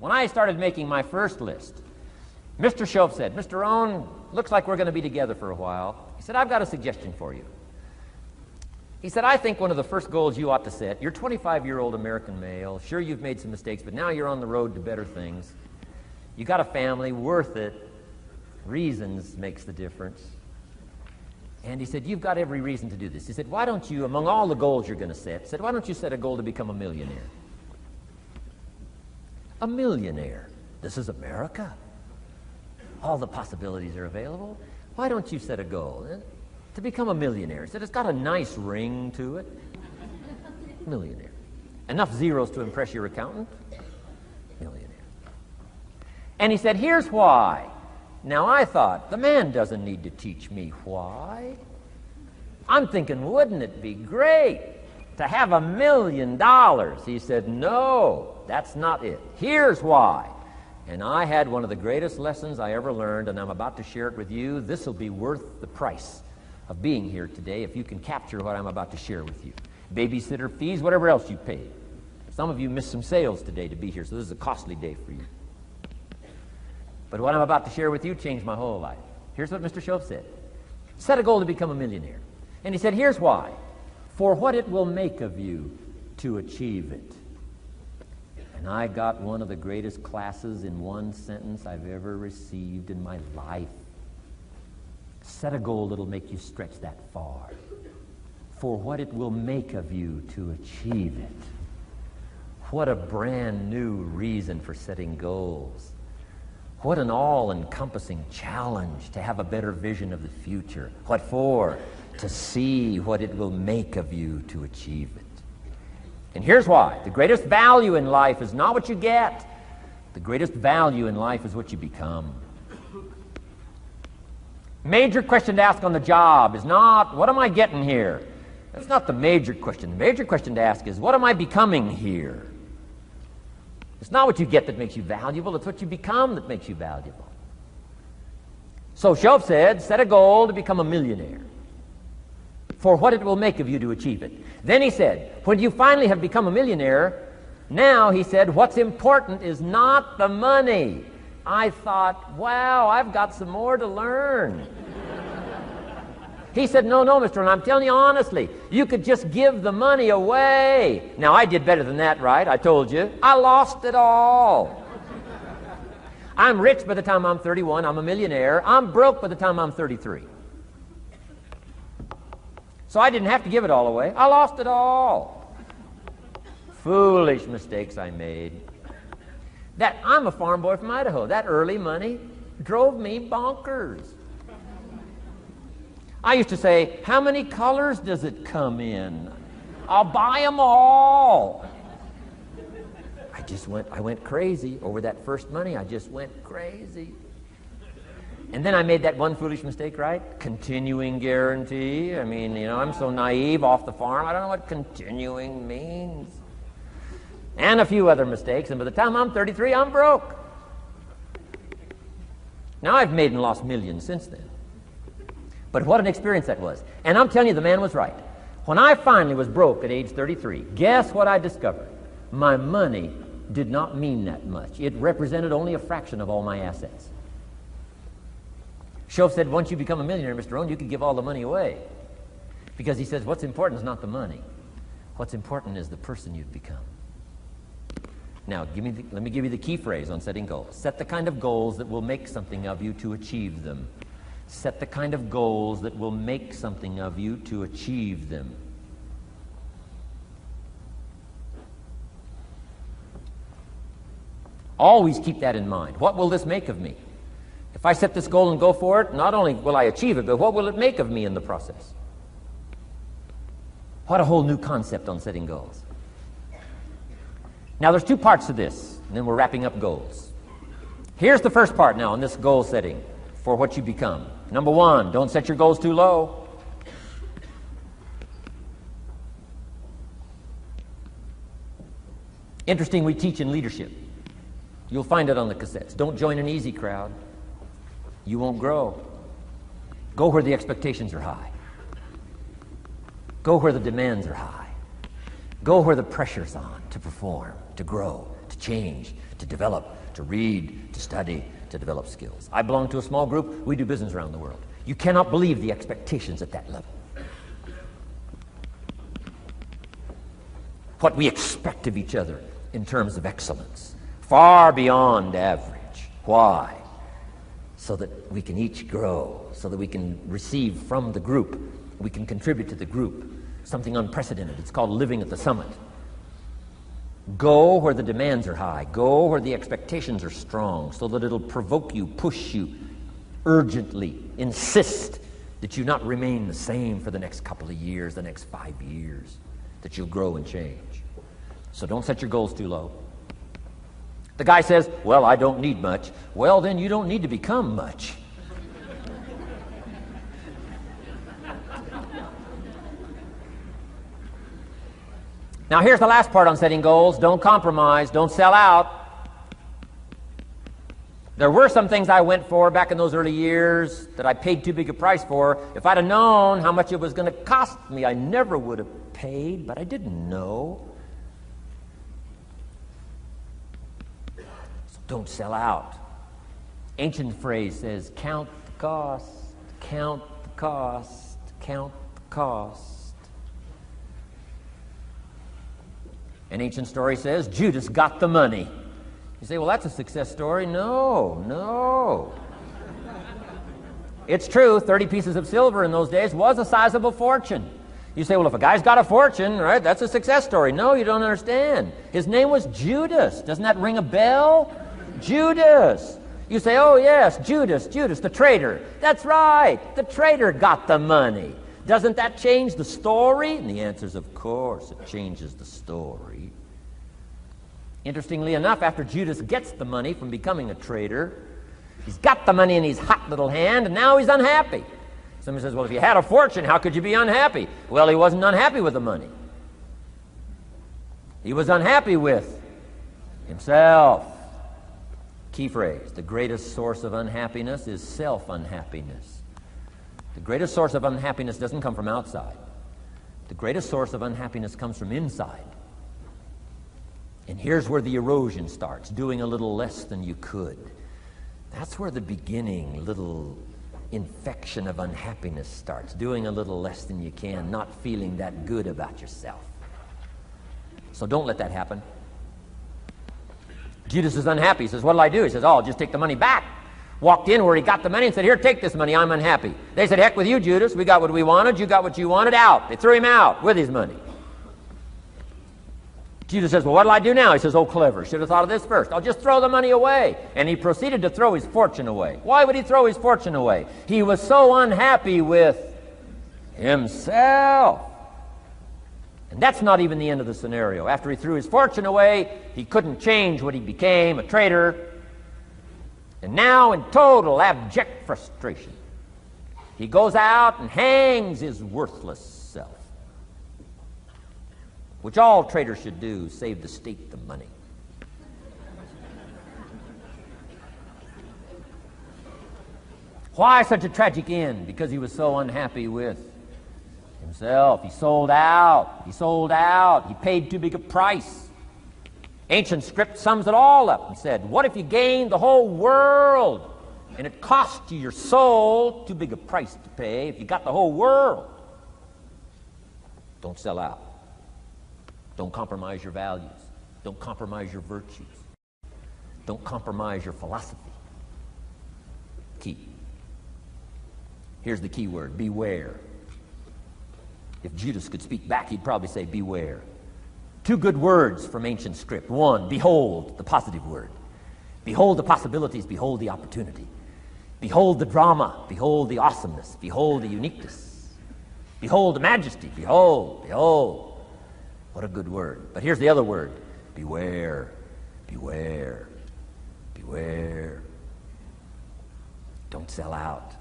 When I started making my first list, Mr. Shoaff said, "Mr. Rohn, looks like we're going to be together for a while." He said, "I've got a suggestion for you." He said, "I think one of the first goals you ought to set, you're a 25-year-old American male. Sure, you've made some mistakes, but now you're on the road to better things. You got a family, worth it. Reasons makes the difference." And he said, "You've got every reason to do this." He said, "Why don't you, among all the goals you're going to set, why don't you set a goal to become a millionaire?" A millionaire. This is America. All the possibilities are available. Why don't you set a goal to become a millionaire? He said, "It's got a nice ring to it." Millionaire. Enough zeros to impress your accountant? Millionaire. And he said, "Here's why." Now I thought, the man doesn't need to teach me why. I'm thinking, wouldn't it be great to have $1 million? He said, "No, that's not it. Here's why." And I had one of the greatest lessons I ever learned, and I'm about to share it with you. This will be worth the price of being here today if you can capture what I'm about to share with you. Babysitter fees, whatever else you paid. Some of you missed some sales today to be here, so this is a costly day for you. But what I'm about to share with you changed my whole life. Here's what Mr. Shoaff said. Set a goal to become a millionaire. And he said, here's why. For what it will make of you to achieve it. And I got one of the greatest classes in one sentence I've ever received in my life. Set a goal that'll make you stretch that far. For what it will make of you to achieve it. What a brand new reason for setting goals. What an all-encompassing challenge to have a better vision of the future. What for? To see what it will make of you to achieve it. And here's why. The greatest value in life is not what you get. The greatest value in life is what you become. Major question to ask on the job is not, what am I getting here? That's not the major question. The major question to ask is, what am I becoming here? It's not what you get that makes you valuable. It's what you become that makes you valuable. So Shoaff said, set a goal to become a millionaire. For what it will make of you to achieve it. Then he said, when you finally have become a millionaire, now, he said, what's important is not the money. I thought, wow, I've got some more to learn. He said, no, Mr. Rohn, I'm telling you honestly, you could just give the money away. Now, I did better than that, right? I told you. I lost it all. I'm rich by the time I'm 31. I'm a millionaire. I'm broke by the time I'm 33. So I didn't have to give it all away. I lost it all. Foolish mistakes I made. I'm a farm boy from Idaho. That early money drove me bonkers. I used to say, how many colors does it come in? I'll buy them all. I went crazy over that first money. I just went crazy. And then I made that one foolish mistake, right? Continuing guarantee. I mean, I'm so naive off the farm. I don't know what continuing means. And a few other mistakes. And by the time I'm 33, I'm broke. Now I've made and lost millions since then. But what an experience that was. And I'm telling you, the man was right. When I finally was broke at age 33, guess what I discovered? My money did not mean that much. It represented only a fraction of all my assets. Shoaff said, once you become a millionaire, Mr. Rohn, you can give all the money away. Because he says, what's important is not the money. What's important is the person you've become. Now, let me give you the key phrase on setting goals. Set the kind of goals that will make something of you to achieve them. Set the kind of goals that will make something of you to achieve them. Always keep that in mind. What will this make of me? If I set this goal and go for it, not only will I achieve it, but what will it make of me in the process? What a whole new concept on setting goals. Now, there's two parts to this, and then we're wrapping up goals. Here's the first part now in this goal setting for what you become. Number one, don't set your goals too low. Interesting, we teach in leadership. You'll find it on the cassettes. Don't join an easy crowd. You won't grow. Go where the expectations are high. Go where the demands are high. Go where the pressure's on to perform, to grow, to change, to develop, to read, to study, to develop skills. I belong to a small group. We do business around the world. You cannot believe the expectations at that level. What we expect of each other in terms of excellence, far beyond average. Why? So that we can each grow, so that we can receive from the group, we can contribute to the group, something unprecedented. It's called living at the summit. Go where the demands are high. Go where the expectations are strong, so that it'll provoke you, push you, urgently insist that you not remain the same for the next couple of years, the next 5 years, that you'll grow and change. So don't set your goals too low. The guy says, well, I don't need much. Well, then you don't need to become much. Now, here's the last part on setting goals. Don't compromise. Don't sell out. There were some things I went for back in those early years that I paid too big a price for. If I'd have known how much it was going to cost me, I never would have paid, but I didn't know. So don't sell out. Ancient phrase says, count the cost, count the cost, count the cost. An ancient story says, Judas got the money. You say, well, that's a success story. No. It's true, 30 pieces of silver in those days was a sizable fortune. You say, well, if a guy's got a fortune, right, that's a success story. No, you don't understand. His name was Judas. Doesn't that ring a bell? Judas. You say, oh, yes, Judas, the traitor. That's right, the traitor got the money. Doesn't that change the story? And the answer is, of course, it changes the story. Interestingly enough, after Judas gets the money from becoming a traitor, he's got the money in his hot little hand, and now he's unhappy. Somebody says, well, if you had a fortune, how could you be unhappy? Well, he wasn't unhappy with the money. He was unhappy with himself. Key phrase, the greatest source of unhappiness is self-unhappiness. The greatest source of unhappiness doesn't come from outside. The greatest source of unhappiness comes from inside. And here's where the erosion starts, doing a little less than you could. That's where the beginning little infection of unhappiness starts, doing a little less than you can, not feeling that good about yourself. So don't let that happen. Judas is unhappy. He says, what'll I do? He says, oh, I'll just take the money back. Walked in where he got the money and said, here, take this money, I'm unhappy. They said, heck with you, Judas. We got what we wanted, you got what you wanted, out. They threw him out with his money. Judas says, well, what'll I do now? He says, oh, clever. Should have thought of this first. I'll just throw the money away. And he proceeded to throw his fortune away. Why would he throw his fortune away? He was so unhappy with himself. And that's not even the end of the scenario. After he threw his fortune away, he couldn't change what he became, a traitor. And now, in total abject frustration, he goes out and hangs his worthless self, which all traitors should do, save the state the money. Why such a tragic end? Because he was so unhappy with himself. He sold out. He paid too big a price. Ancient script sums it all up and said, what if you gained the whole world and it cost you your soul? Too big a price to pay if you got the whole world. Don't sell out. Don't compromise your values. Don't compromise your virtues. Don't compromise your philosophy. Key. Here's the key word, beware. If Judas could speak back, he'd probably say beware. Two good words from ancient script. One, behold, the positive word. Behold the possibilities, behold the opportunity. Behold the drama, behold the awesomeness, behold the uniqueness. Behold the majesty, behold, behold. What a good word. But here's the other word. Beware, beware, beware. Don't sell out.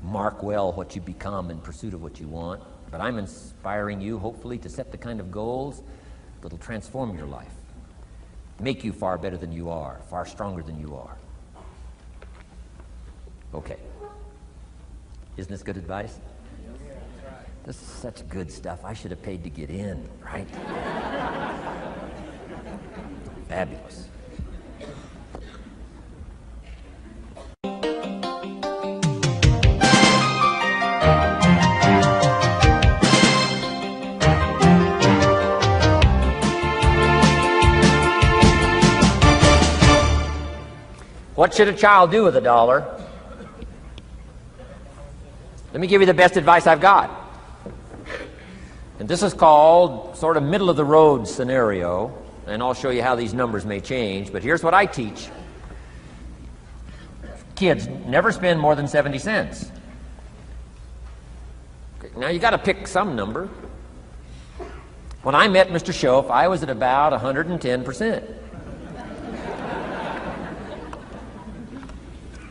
Mark well what you become in pursuit of what you want. But I'm inspiring you, hopefully, to set the kind of goals that will transform your life, make you far better than you are, far stronger than you are. Okay. Isn't this good advice? This is such good stuff. I should have paid to get in, right? Fabulous. What should a child do with $1? Let me give you the best advice I've got. And this is called sort of middle of the road scenario, and I'll show you how these numbers may change, but here's what I teach. Kids, never spend more than 70 cents. Okay, now you got to pick some number. When I met Mr. Schoaf, I was at about 110%.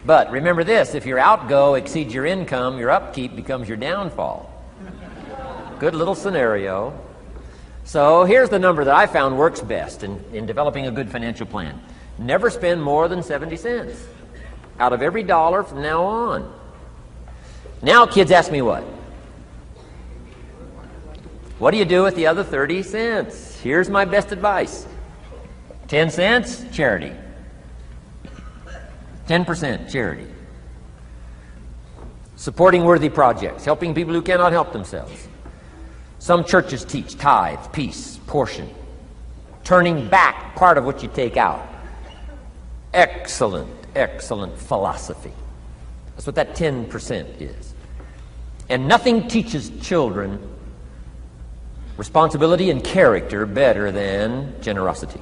But remember this, if your outgo exceeds your income, your upkeep becomes your downfall. Good little scenario. So here's the number that I found works best in developing a good financial plan. Never spend more than 70 cents out of every dollar from now on. Now kids ask me what? What do you do with the other 30 cents? Here's my best advice. 10 cents, charity. 10% charity. Supporting worthy projects, helping people who cannot help themselves. Some churches teach tithe, peace, portion. Turning back part of what you take out. Excellent, excellent philosophy. That's what that 10% is. And nothing teaches children responsibility and character better than generosity.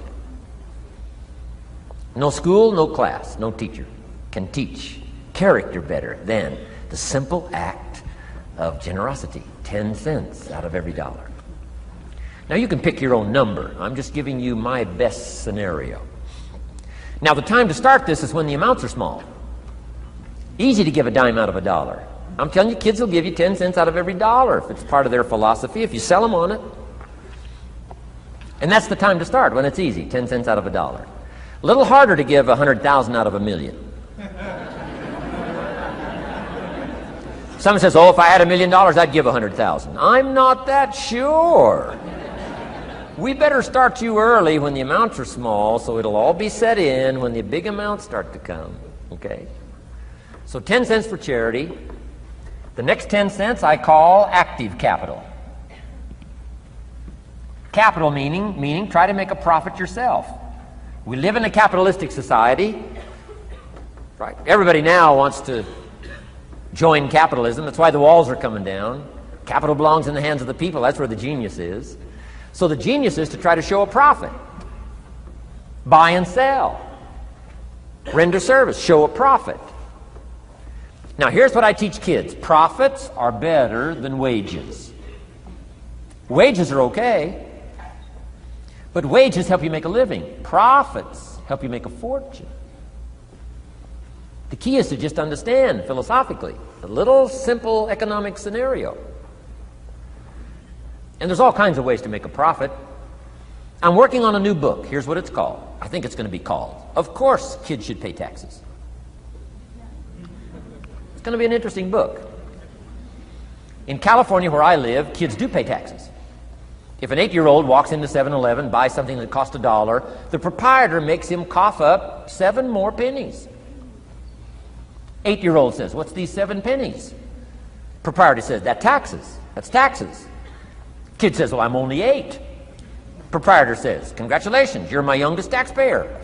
No school, no class, no teacher can teach character better than the simple act of generosity. 10 cents out of every dollar. Now you can pick your own number. I'm just giving you my best scenario. Now the time to start this is when the amounts are small. Easy to give a dime out of $1. I'm telling you, kids will give you 10 cents out of every dollar if it's part of their philosophy, if you sell them on it. And that's the time to start, when it's easy, 10 cents out of $1. A little harder to give 100,000 out of 1,000,000. Someone says, oh, if I had $1 million, I'd give 100,000. I'm not that sure. We better start you early when the amounts are small, so it'll all be set in when the big amounts start to come. Okay? So 10 cents for charity. The next 10 cents I call active capital. Capital meaning try to make a profit yourself. We live in a capitalistic society, right? Everybody now wants to join capitalism. That's why the walls are coming down. Capital belongs in the hands of the people. That's where the genius is. So the genius is to try to show a profit. Buy and sell. Render service. Show a profit. Now here's what I teach kids. Profits are better than wages. Wages are okay. But wages help you make a living. Profits help you make a fortune. The key is to just understand philosophically a little simple economic scenario. And there's all kinds of ways to make a profit. I'm working on a new book. Here's what it's called. I think it's going to be called, Of Course Kids Should Pay Taxes. It's going to be an interesting book. In California, where I live, kids do pay taxes. If an 8-year-old walks into 7-Eleven, buys something that cost $1, the proprietor makes him cough up 7 more pennies. 8-year-old says, what's these 7 pennies? Proprietor says, that's taxes. Kid says, well, I'm only 8. Proprietor says, congratulations, you're my youngest taxpayer.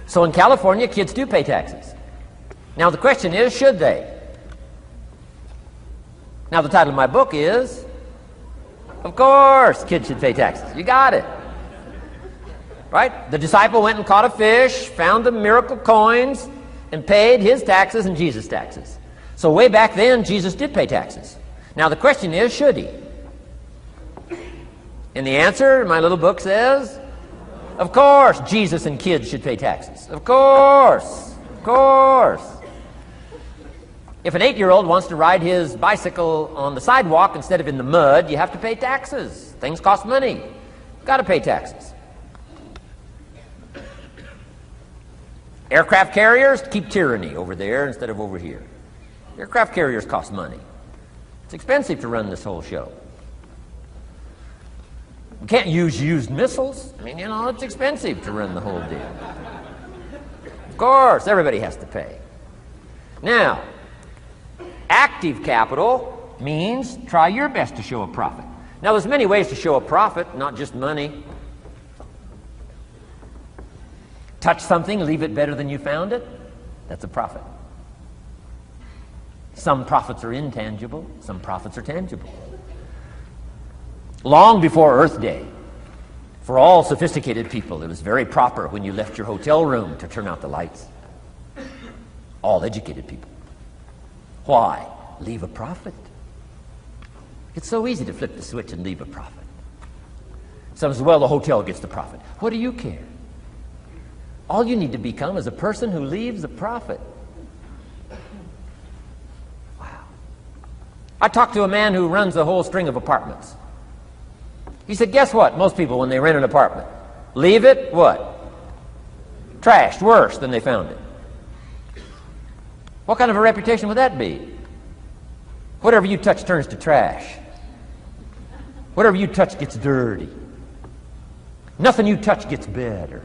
So in California, kids do pay taxes. Now the question is, should they? Now the title of my book is, Of Course Kids Should Pay Taxes. You got it. Right? The disciple went and caught a fish, found the miracle coins, and paid his taxes and Jesus' taxes. So way back then, Jesus did pay taxes. Now the question is, should he? And the answer, my little book says, of course Jesus and kids should pay taxes. Of course. Of course. If an 8-year-old wants to ride his bicycle on the sidewalk instead of in the mud, you have to pay taxes. Things cost money. Got to pay taxes. Aircraft carriers keep tyranny over there instead of over here. Aircraft carriers cost money. It's expensive to run this whole show. We can't use used missiles. I mean, you know, it's expensive to run the whole deal. Of course, everybody has to pay. Now, active capital means try your best to show a profit. Now, there's many ways to show a profit, not just money. Touch something, leave it better than you found it. That's a profit. Some profits are intangible, some profits are tangible. Long before Earth Day, for all sophisticated people, it was very proper when you left your hotel room to turn out the lights. All educated people. Why? Leave a profit. It's so easy to flip the switch and leave a profit. Some say, well, the hotel gets the profit. What do you care? All you need to become is a person who leaves a profit. Wow. I talked to a man who runs a whole string of apartments. He said, guess what? Most people, when they rent an apartment, leave it, what? Trashed, worse than they found it. What kind of a reputation would that be? Whatever you touch turns to trash. Whatever you touch gets dirty. Nothing you touch gets better.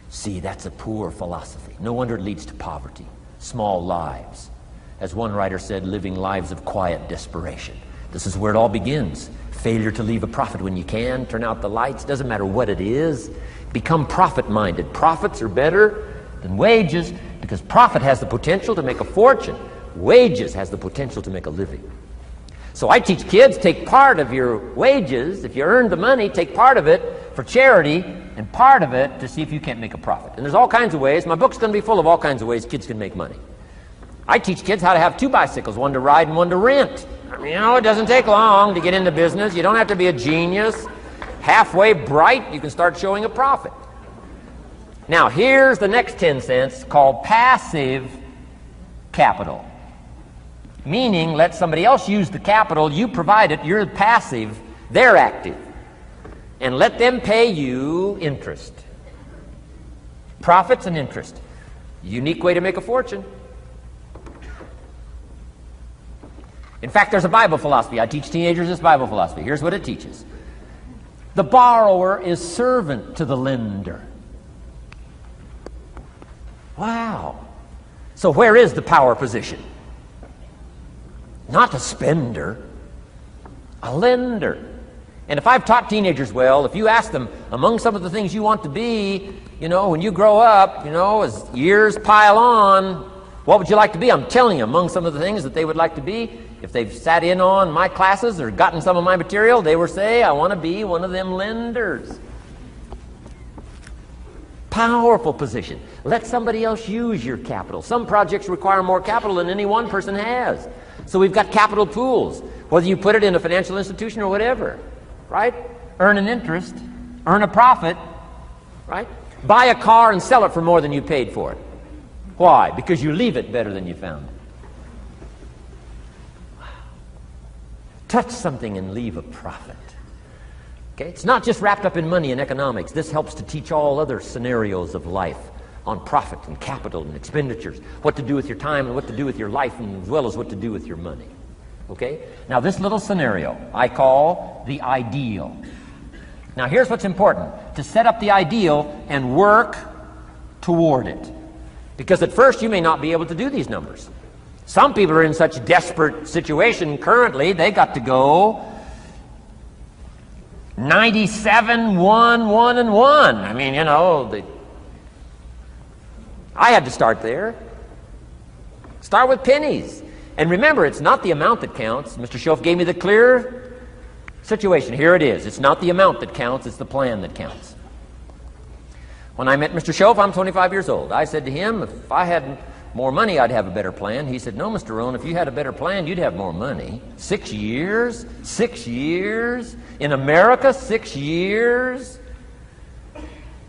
See, that's a poor philosophy. No wonder it leads to poverty, small lives. As one writer said, living lives of quiet desperation. This is where it all begins. Failure to leave a profit when you can, turn out the lights, doesn't matter what it is. Become profit-minded. Profits are better than wages because profit has the potential to make a fortune. Wages has the potential to make a living. So I teach kids, take part of your wages. If you earn the money, take part of it for charity and part of it to see if you can't make a profit. And there's all kinds of ways. My book's going to be full of all kinds of ways kids can make money. I teach kids how to have two bicycles, one to ride and one to rent. I mean, you know, it doesn't take long to get into business. You don't have to be a genius. Halfway bright, you can start showing a profit. Now, here's the next 10 cents called passive capital. Meaning, let somebody else use the capital, you provide it, you're passive, they're active. And let them pay you interest. Profits and interest. Unique way to make a fortune. In fact, there's a Bible philosophy. I teach teenagers this Bible philosophy. Here's what it teaches. The borrower is servant to the lender. Wow. So where is the power position? Not a spender, a lender. And if I've taught teenagers well, if you ask them, among some of the things you want to be, you know, when you grow up, you know, as years pile on, what would you like to be? I'm telling you, among some of the things that they would like to be, if they've sat in on my classes or gotten some of my material, they will say, I want to be one of them lenders. Powerful position. Let somebody else use your capital. Some projects require more capital than any one person has. So we've got capital pools, whether you put it in a financial institution or whatever, right? Earn an interest, earn a profit, right? Buy a car and sell it for more than you paid for it. Why? Because you leave it better than you found it. Touch something and leave a profit. Okay? It's not just wrapped up in money and economics. This helps to teach all other scenarios of life on profit and capital and expenditures, what to do with your time and what to do with your life, and as well as what to do with your money. Okay? Now this little scenario I call the ideal. Now here's what's important. To set up the ideal and work toward it. Because at first you may not be able to do these numbers. Some people are in such desperate situation currently, they got to go 97, 1, 1, and 1. I mean, you know, I had to start there. Start with pennies. And remember, it's not the amount that counts. Mr. Schoaf gave me the clear situation. Here it is. It's not the amount that counts, it's the plan that counts. When I met Mr. Schoaf, I'm 25 years old. I said to him, if I had more money, I'd have a better plan. He said, no, Mr. Rohn, if you had a better plan, you'd have more money. 6 years? 6 years? In America, 6 years?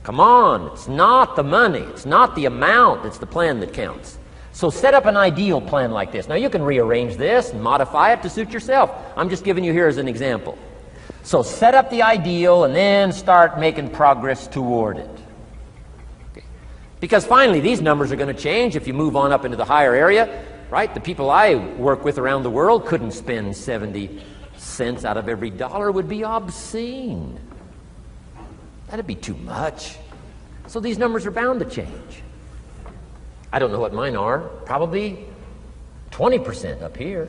Come on, it's not the money, it's not the amount, it's the plan that counts. So set up an ideal plan like this. Now you can rearrange this and modify it to suit yourself. I'm just giving you here as an example. So set up the ideal and then start making progress toward it. Okay. Because finally these numbers are going to change if you move on up into the higher area, right? The people I work with around the world couldn't spend $70,000, cents out of every dollar would be obscene. That'd be too much. So these numbers are bound to change. I don't know what mine are. Probably 20% up here.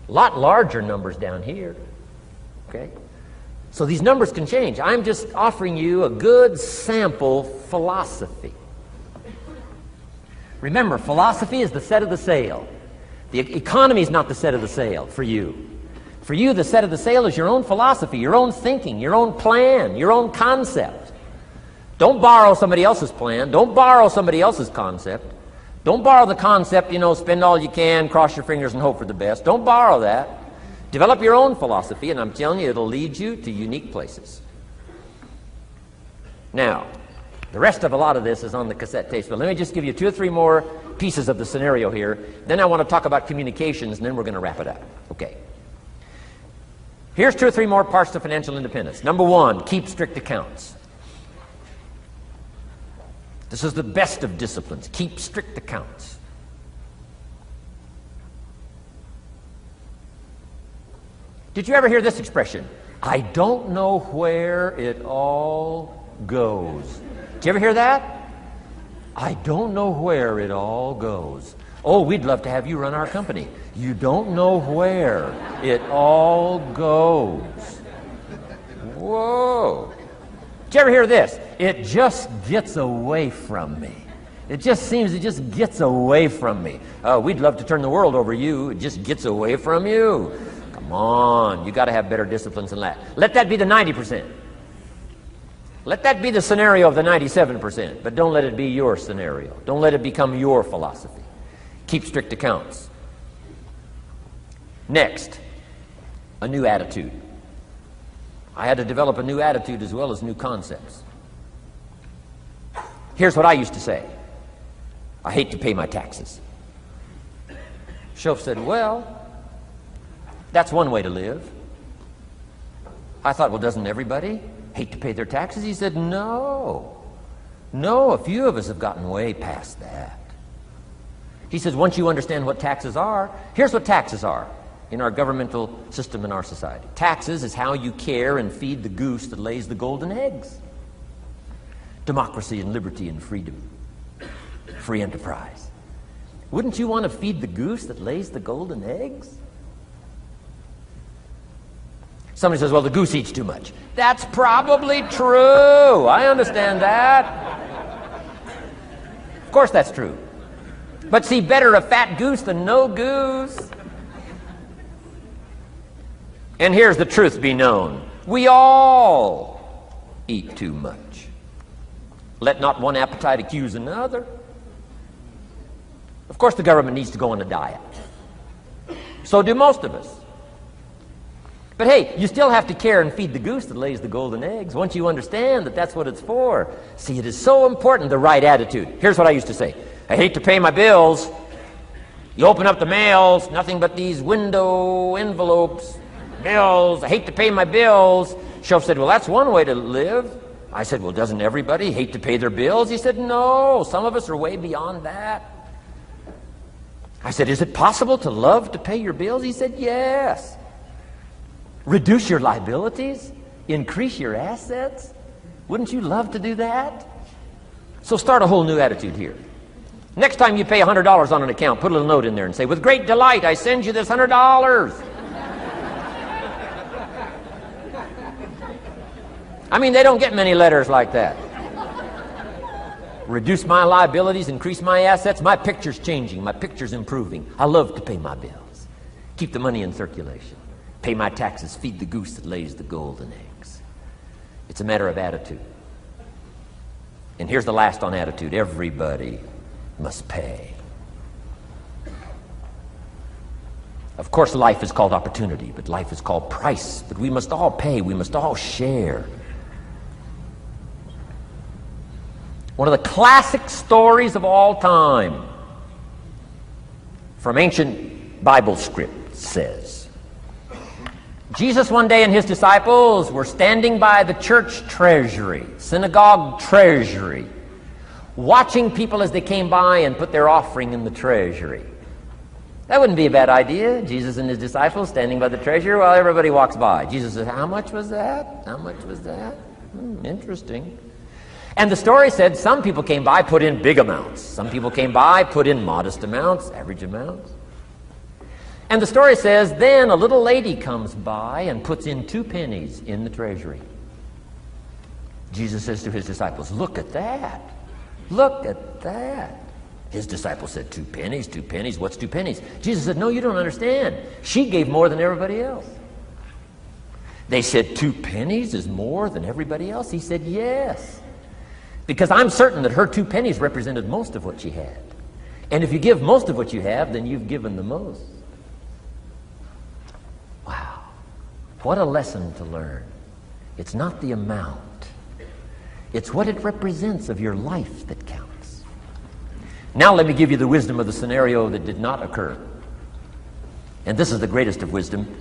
A lot larger numbers down here. Okay? So these numbers can change. I'm just offering you a good sample philosophy. Remember, philosophy is the set of the sail. The economy is not the set of the sail for you. For you, the set of the sail is your own philosophy, your own thinking, your own plan, your own concept. Don't borrow somebody else's plan. Don't borrow somebody else's concept. Don't borrow the concept, spend all you can, cross your fingers and hope for the best. Don't borrow that. Develop your own philosophy, and I'm telling you, it'll lead you to unique places. Now, the rest of a lot of this is on the cassette tapes, but let me just give you 2 or 3 more pieces of the scenario here. Then I want to talk about communications, and then we're going to wrap it up. Okay. Here's 2 or 3 more parts to financial independence. Number 1, keep strict accounts. This is the best of disciplines. Keep strict accounts. Did you ever hear this expression? I don't know where it all goes. Did you ever hear that? I don't know where it all goes. Oh, we'd love to have you run our company. You don't know where it all goes. Whoa. Did you ever hear this? It just gets away from me. It just gets away from me. Oh, we'd love to turn the world over you. It just gets away from you. Come on. You got to have better disciplines than that. Let that be the 90%. Let that be the scenario of the 97%, but don't let it be your scenario. Don't let it become your philosophy. Keep strict accounts. Next, a new attitude. I had to develop a new attitude as well as new concepts. Here's what I used to say. I hate to pay my taxes. Shoaff said, well, that's one way to live. I thought, well, doesn't everybody hate to pay their taxes? He said, no, a few of us have gotten way past that. He says, once you understand what taxes are, here's what taxes are in our governmental system in our society. Taxes is how you care and feed the goose that lays the golden eggs. Democracy and liberty and freedom. Free enterprise. Wouldn't you want to feed the goose that lays the golden eggs? Somebody says, well, the goose eats too much. That's probably true. I understand that. Of course that's true. But see, better a fat goose than no goose. And here's the truth be known. We all eat too much. Let not one appetite accuse another. Of course the government needs to go on a diet. So do most of us. But hey, you still have to care and feed the goose that lays the golden eggs. Once you understand that that's what it's for. See, it is so important, the right attitude. Here's what I used to say. I hate to pay my bills. You open up the mails, nothing but these window envelopes, bills. I hate to pay my bills. Shoaff said, well, that's one way to live. I said, well, doesn't everybody hate to pay their bills? He said, no, some of us are way beyond that. I said, is it possible to love to pay your bills? He said, yes. Reduce your liabilities? Increase your assets? Wouldn't you love to do that? So start a whole new attitude here. Next time you pay $100 on an account, put a little note in there and say, with great delight, I send you this $100. I mean, they don't get many letters like that. Reduce my liabilities, increase my assets. My picture's changing. My picture's improving. I love to pay my bills. Keep the money in circulation. Pay my taxes. Feed the goose that lays the golden eggs. It's a matter of attitude. And here's the last on attitude. Everybody must pay. Of course, life is called opportunity, but life is called price. But we must all pay. We must all share. One of the classic stories of all time from ancient Bible script says, Jesus one day and his disciples were standing by the church treasury, synagogue treasury, watching people as they came by and put their offering in the treasury. That wouldn't be a bad idea. Jesus and his disciples standing by the treasure while everybody walks by. Jesus says, how much was that? How much was that? Interesting. And the story said some people came by, put in big amounts. Some people came by, put in modest amounts, average amounts. And the story says, then a little lady comes by and puts in 2 pennies in the treasury. Jesus says to his disciples, look at that. Look at that. His disciples said, 2 pennies, 2 pennies, what's 2 pennies? Jesus said, no, you don't understand. She gave more than everybody else. They said, 2 pennies is more than everybody else? He said, yes. Because I'm certain that her 2 pennies represented most of what she had. And if you give most of what you have, then you've given the most. Wow. What a lesson to learn. It's not the amount. It's what it represents of your life that counts. Now let me give you the wisdom of the scenario that did not occur. And this is the greatest of wisdom.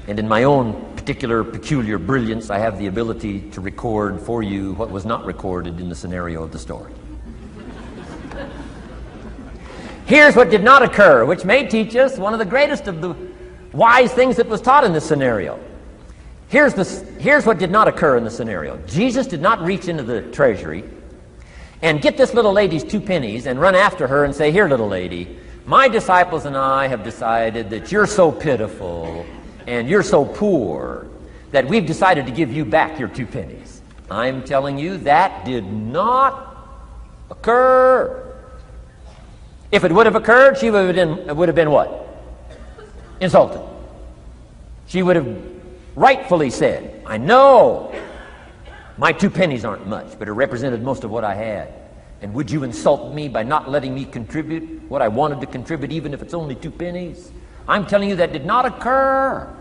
And in my own particular peculiar brilliance, I have the ability to record for you what was not recorded in the scenario of the story. Here's what did not occur, which may teach us one of the greatest of the wise things that was taught in this scenario. Here's what did not occur in the scenario. Jesus did not reach into the treasury and get this little lady's 2 pennies and run after her and say, here, little lady, my disciples and I have decided that you're so pitiful and you're so poor that we've decided to give you back your 2 pennies. I'm telling you, that did not occur. If it would have occurred, she would have been what? Insulted. She would have rightfully said, I know my 2 pennies aren't much, but it represented most of what I had. And would you insult me by not letting me contribute what I wanted to contribute, even if it's only 2 pennies? I'm telling you that did not occur.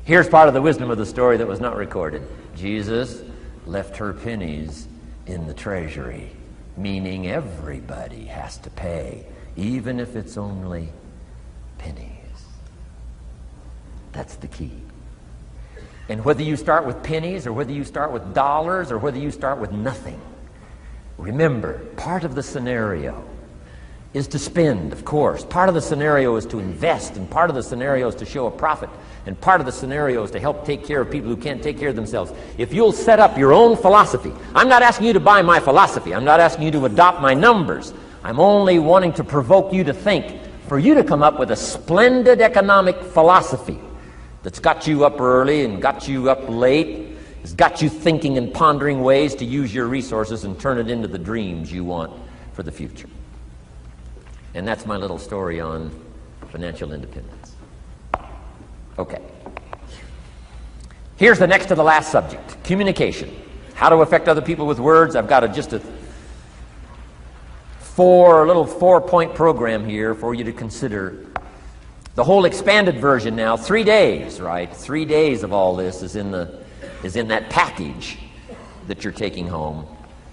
Here's part of the wisdom of the story that was not recorded. Jesus left her pennies in the treasury, meaning everybody has to pay, even if it's only pennies. That's the key. And whether you start with pennies or whether you start with dollars or whether you start with nothing, remember, part of the scenario is to spend, of course. Part of the scenario is to invest, and part of the scenario is to show a profit, and part of the scenario is to help take care of people who can't take care of themselves. If you'll set up your own philosophy, I'm not asking you to buy my philosophy. I'm not asking you to adopt my numbers. I'm only wanting to provoke you to think, for you to come up with a splendid economic philosophy that's got you up early and got you up late, has got you thinking and pondering ways to use your resources and turn it into the dreams you want for the future. And that's my little story on financial independence. Okay. Here's the next to the last subject, communication. How to affect other people with words. I've got just a little 4-point program here for you to consider. The whole expanded version now, 3 days, right? 3 days of all this is in that package that you're taking home.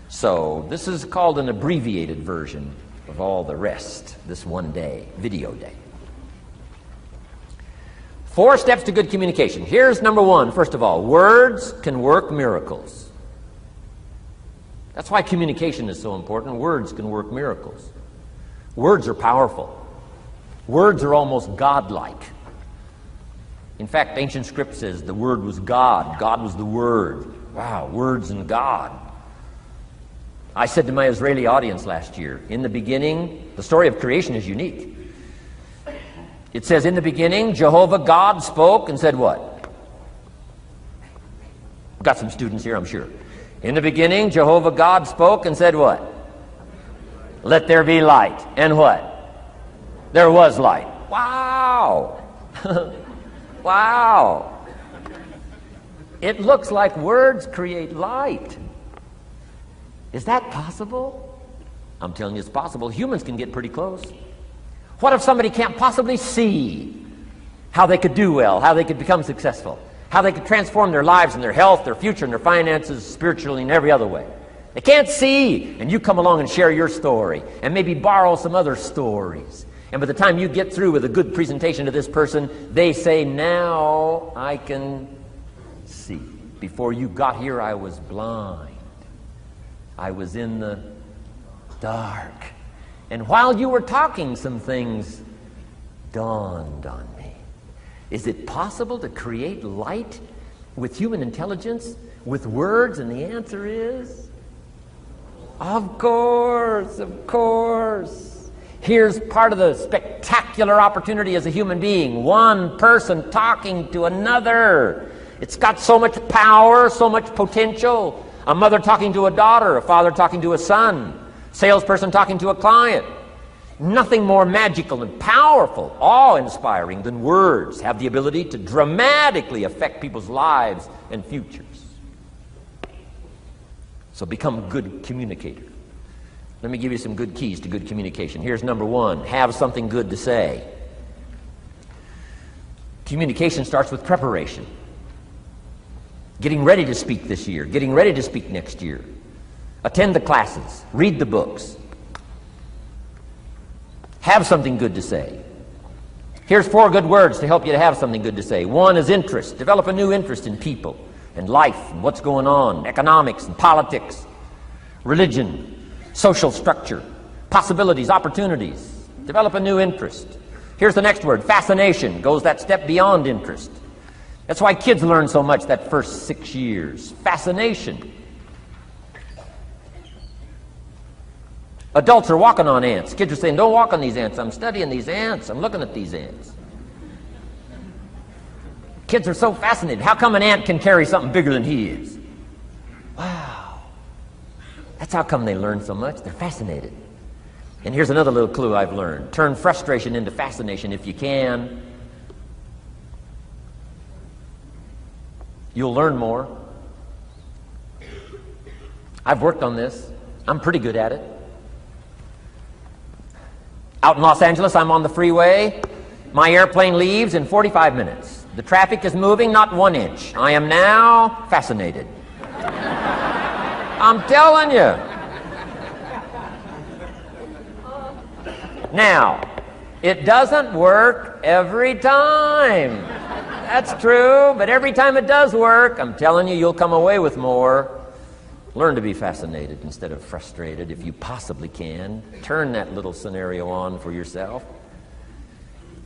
So this is called an abbreviated version of all the rest, this 1 day, video day. 4 steps to good communication. Here's number 1, first of all, words can work miracles. That's why communication is so important. Words can work miracles. Words are powerful. Words are almost godlike. In fact, ancient script says the Word was God. God was the Word. Wow, words and God. I said to my Israeli audience last year, in the beginning, the story of creation is unique. It says, in the beginning, Jehovah God spoke and said what? Got some students here, I'm sure. In the beginning, Jehovah God spoke and said what? Let there be light. And what? There was light. Wow! Wow! It looks like words create light. Is that possible? I'm telling you it's possible. Humans can get pretty close. What if somebody can't possibly see how they could do well, how they could become successful, how they could transform their lives and their health, their future, and their finances, spiritually, and every other way? They can't see, and you come along and share your story, and maybe borrow some other stories. And by the time you get through with a good presentation to this person, they say, now I can see. Before you got here, I was blind. I was in the dark. And while you were talking, some things dawned on me. Is it possible to create light with human intelligence, with words? And the answer is, of course, of course. Here's part of the spectacular opportunity as a human being. One person talking to another. It's got so much power, so much potential. A mother talking to a daughter, a father talking to a son, salesperson talking to a client. Nothing more magical and powerful, awe-inspiring than words have the ability to dramatically affect people's lives and futures. So become a good communicator. Let me give you some good keys to good communication. Here's number one: have something good to say. Communication starts with preparation. Getting ready to speak this year, getting ready to speak next year. Attend the classes, read the books. Have something good to say. Here's 4 good words to help you to have something good to say. 1 is interest. Develop a new interest in people and life and what's going on, economics and politics, religion, social structure, possibilities, opportunities. Develop a new interest. Here's the next word: fascination. Goes that step beyond interest. That's why kids learn so much that first 6 years. Fascination. Adults are walking on ants. Kids are saying, don't walk on these ants. I'm studying these ants. I'm looking at these ants. Kids are so fascinated. How come an ant can carry something bigger than he is? Wow. That's how come they learn so much. They're fascinated. And here's another little clue I've learned. Turn frustration into fascination if you can. You'll learn more. I've worked on this. I'm pretty good at it. Out in Los Angeles, I'm on the freeway. My airplane leaves in 45 minutes. The traffic is moving not 1 inch. I am now fascinated. I'm telling you. Now, it doesn't work every time. That's true, but every time it does work, I'm telling you, you'll come away with more. Learn to be fascinated instead of frustrated if you possibly can. Turn that little scenario on for yourself.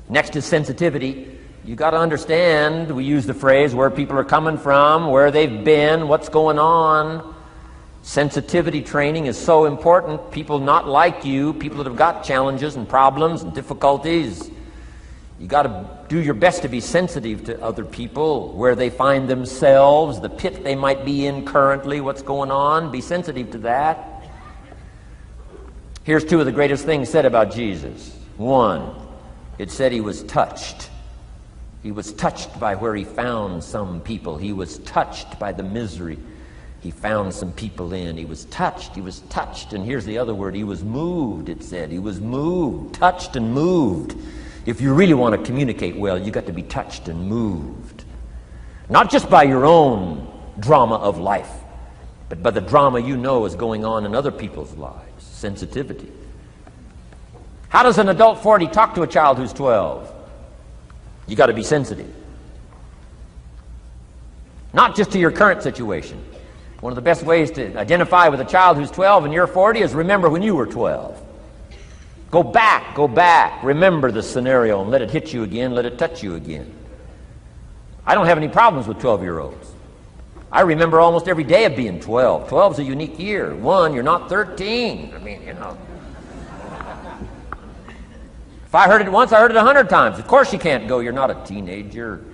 Next is sensitivity. You got to understand, we use the phrase, where people are coming from, where they've been, what's going on. Sensitivity training is so important. People not like you, people that have got challenges and problems and difficulties, you got to do your best to be sensitive to other people, where they find themselves, the pit they might be in currently, what's going on. Be sensitive to that. Here's 2 of the greatest things said about Jesus. 1, it said he was touched. He was touched by where he found some people. He was touched by the misery he found some people in. He was touched. He was touched. And here's the other word. He was moved, it said. He was moved, touched and moved. If you really want to communicate well, you got to be touched and moved. Not just by your own drama of life, but by the drama you know is going on in other people's lives. Sensitivity. How does an adult 40 talk to a child who's 12? You got to be sensitive. Not just to your current situation. One of the best ways to identify with a child who's 12 and you're 40 is remember when you were 12. Go back, remember the scenario and let it hit you again, let it touch you again. I don't have any problems with 12-year-olds. I remember almost every day of being 12. 12's a unique year. 1, you're not 13. I mean, you know. If I heard it once, I heard it 100 times. Of course you can't go, you're not a teenager.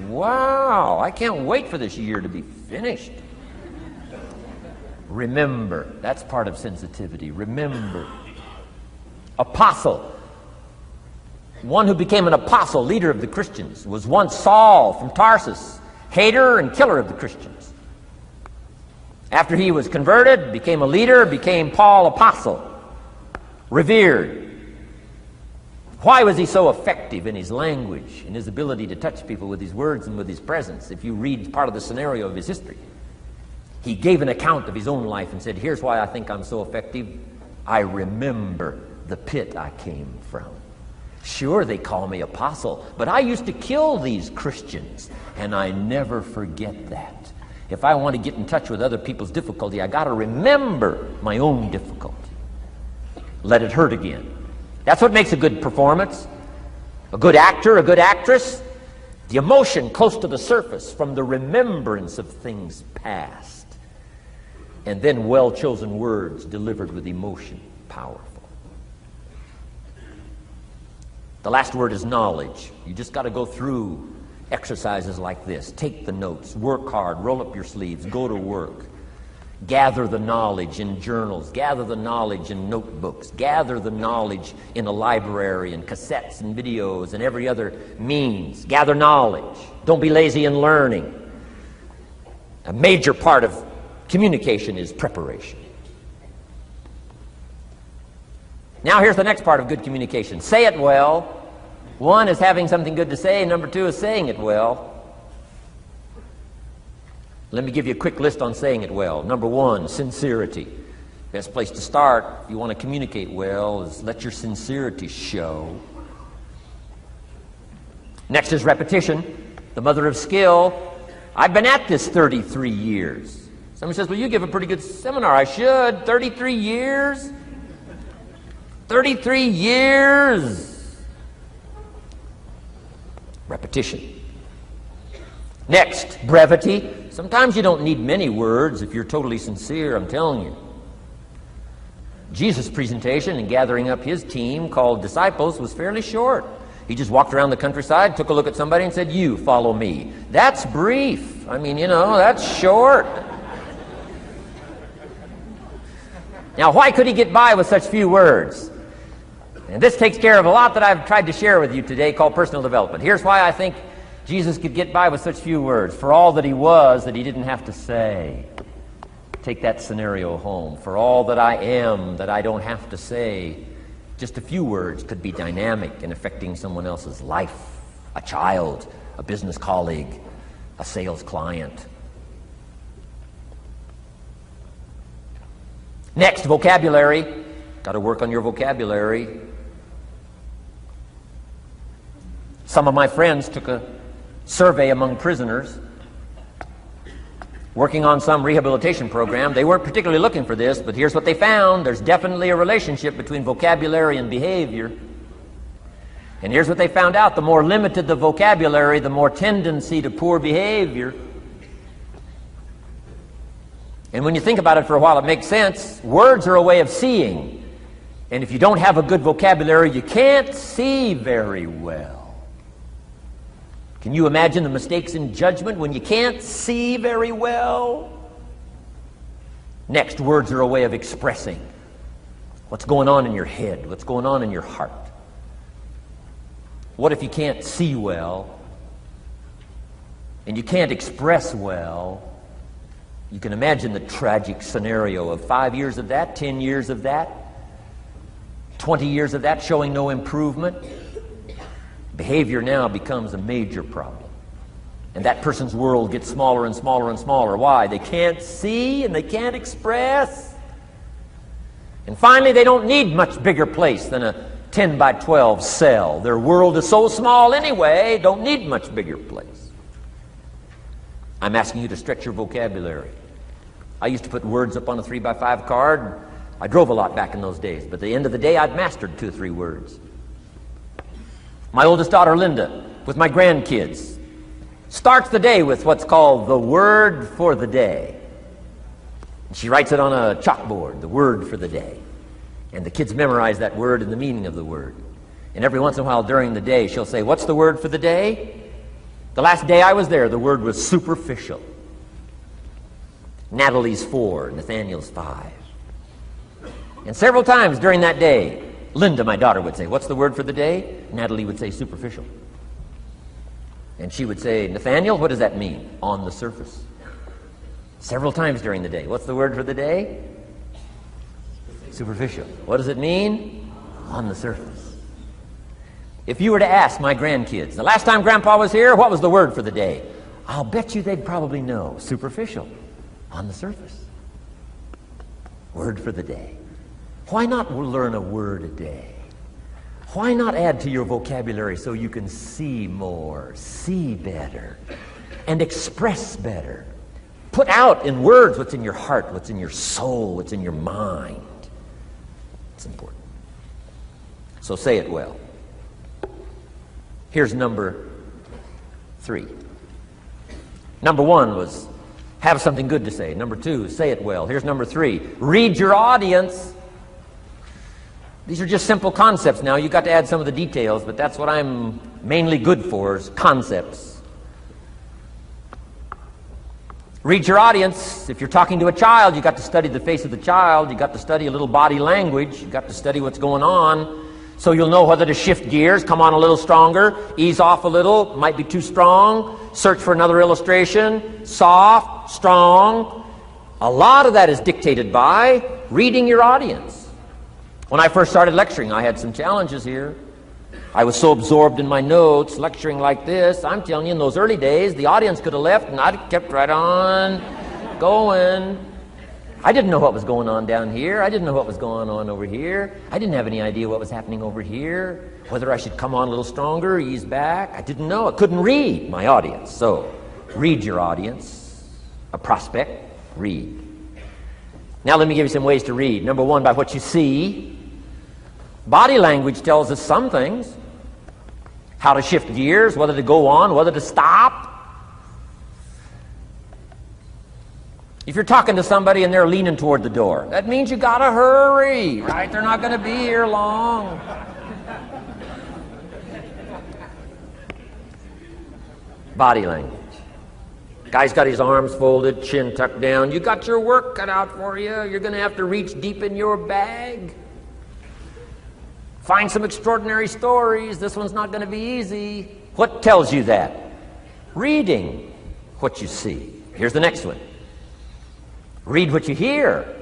Wow, I can't wait for this year to be finished. Remember, that's part of sensitivity. Remember. Apostle. One who became an apostle, leader of the Christians, was once Saul from Tarsus, hater and killer of the Christians. After he was converted, became a leader, became Paul apostle, revered. Why was he so effective in his language, in his ability to touch people with his words and with his presence? If you read part of the scenario of his history, he gave an account of his own life and said, here's why I think I'm so effective. I remember the pit I came from. Sure, they call me apostle, but I used to kill these Christians, and I never forget that. If I want to get in touch with other people's difficulty, I got to remember my own difficulty. Let it hurt again. That's what makes a good performance. A good actor, a good actress, the emotion close to the surface from the remembrance of things past. And then well-chosen words delivered with emotion, powerful. The last word is knowledge. You just got to go through exercises like this. Take the notes, work hard, roll up your sleeves, go to work. Gather the knowledge in journals, gather the knowledge in notebooks, gather the knowledge in a library and cassettes and videos and every other means. Gather knowledge. Don't be lazy in learning. A major part of communication is preparation. Now here's the next part of good communication. Say it well. One is having something good to say, and number two is saying it well. Let me give you a quick list on saying it well. Number one, sincerity. Best place to start if you want to communicate well is let your sincerity show. Next is repetition, the mother of skill. I've been at this 33 years. Somebody says, well, you give a pretty good seminar. I should. 33 years? 33 years. Repetition. Next, brevity. Sometimes you don't need many words if you're totally sincere, I'm telling you. Jesus' presentation in gathering up his team called disciples was fairly short. He just walked around the countryside, took a look at somebody and said, you follow me. That's brief. I mean, that's short. Now, why could he get by with such few words? And this takes care of a lot that I've tried to share with you today called personal development. Here's why I think Jesus could get by with such few words. For all that he was, that he didn't have to say. Take that scenario home. For all that I am, that I don't have to say. Just a few words could be dynamic in affecting someone else's life. A child, a business colleague, a sales client. Next, vocabulary. Got to work on your vocabulary. Some of my friends took a survey among prisoners working on some rehabilitation program. They weren't particularly looking for this, but here's what they found. There's definitely a relationship between vocabulary and behavior. And here's what they found out. The more limited the vocabulary, the more tendency to poor behavior. And when you think about it for a while, it makes sense. Words are a way of seeing. And if you don't have a good vocabulary, you can't see very well. Can you imagine the mistakes in judgment when you can't see very well? Next, words are a way of expressing what's going on in your head, what's going on in your heart. What if you can't see well and you can't express well? You can imagine the tragic scenario of 5 years of that, 10 years of that, 20 years of that showing no improvement. Behavior now becomes a major problem. And that person's world gets smaller and smaller and smaller. Why? They can't see and they can't express. And finally, they don't need much bigger place than a 10 by 12 cell. Their world is so small anyway, don't need much bigger place. I'm asking you to stretch your vocabulary. I used to put words up on a 3 by 5 card. I drove a lot back in those days, but at the end of the day, I'd mastered 2 or 3 words. My oldest daughter, Linda, with my grandkids, starts the day with what's called the word for the day. She writes it on a chalkboard, the word for the day. And the kids memorize that word and the meaning of the word. And every once in a while during the day, she'll say, what's the word for the day? The last day I was there, the word was superficial. Natalie's 4, Nathaniel's 5. And several times during that day, Linda, my daughter, would say, what's the word for the day? Natalie would say, superficial. And she would say, Nathaniel, what does that mean? On the surface. Several times during the day. What's the word for the day? Superficial. What does it mean? On the surface. If you were to ask my grandkids, the last time Grandpa was here, what was the word for the day? I'll bet you they'd probably know. Superficial. On the surface. Word for the day. Why not learn a word a day? Why not add to your vocabulary so you can see more, see better, and express better? Put out in words what's in your heart, what's in your soul, what's in your mind. It's important. So say it well. Here's number 3. Number 1 was have something good to say. Number 2, say it well. Here's number 3, read your audience. These are just simple concepts now. You've got to add some of the details, but that's what I'm mainly good for, is concepts. Read your audience. If you're talking to a child, you've got to study the face of the child. You've got to study a little body language. You've got to study what's going on, so you'll know whether to shift gears, come on a little stronger, ease off a little, might be too strong, search for another illustration, soft, strong. A lot of that is dictated by reading your audience. When I first started lecturing, I had some challenges here. I was so absorbed in my notes, lecturing like this. I'm telling you, in those early days, the audience could have left and I'd have kept right on going. I didn't know what was going on down here. I didn't know what was going on over here. I didn't have any idea what was happening over here, whether I should come on a little stronger, ease back. I didn't know. I couldn't read my audience. So, read your audience. A prospect, read. Now let me give you some ways to read. Number 1, by what you see. Body language tells us some things. How to shift gears, whether to go on, whether to stop. If you're talking to somebody and they're leaning toward the door, that means you gotta hurry, right? They're not gonna be here long. Body language. Guy's got his arms folded, chin tucked down. You got your work cut out for you. You're gonna have to reach deep in your bag. Find some extraordinary stories. This one's not going to be easy. What tells you that? Reading what you see. Here's the next one. Read what you hear.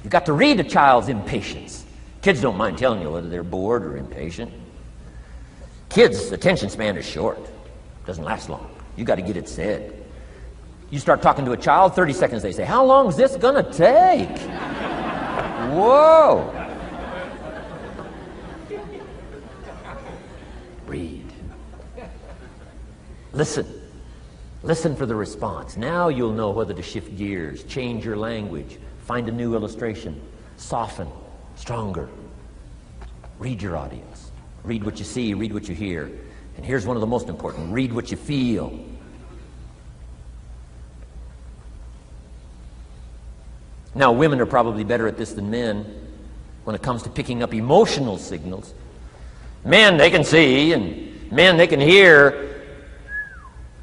You've got to read a child's impatience. Kids don't mind telling you whether they're bored or impatient. Kids' attention span is short. Doesn't last long. You've got to get it said. You start talking to a child, 30 seconds they say, how long is this going to take? Whoa. Read. Listen. Listen for the response. Now you'll know whether to shift gears, change your language, find a new illustration, soften, stronger. Read your audience. Read what you see, read what you hear. And here's one of the most important. Read what you feel. Now, women are probably better at this than men when it comes to picking up emotional signals. Men, they can see, and men, they can hear,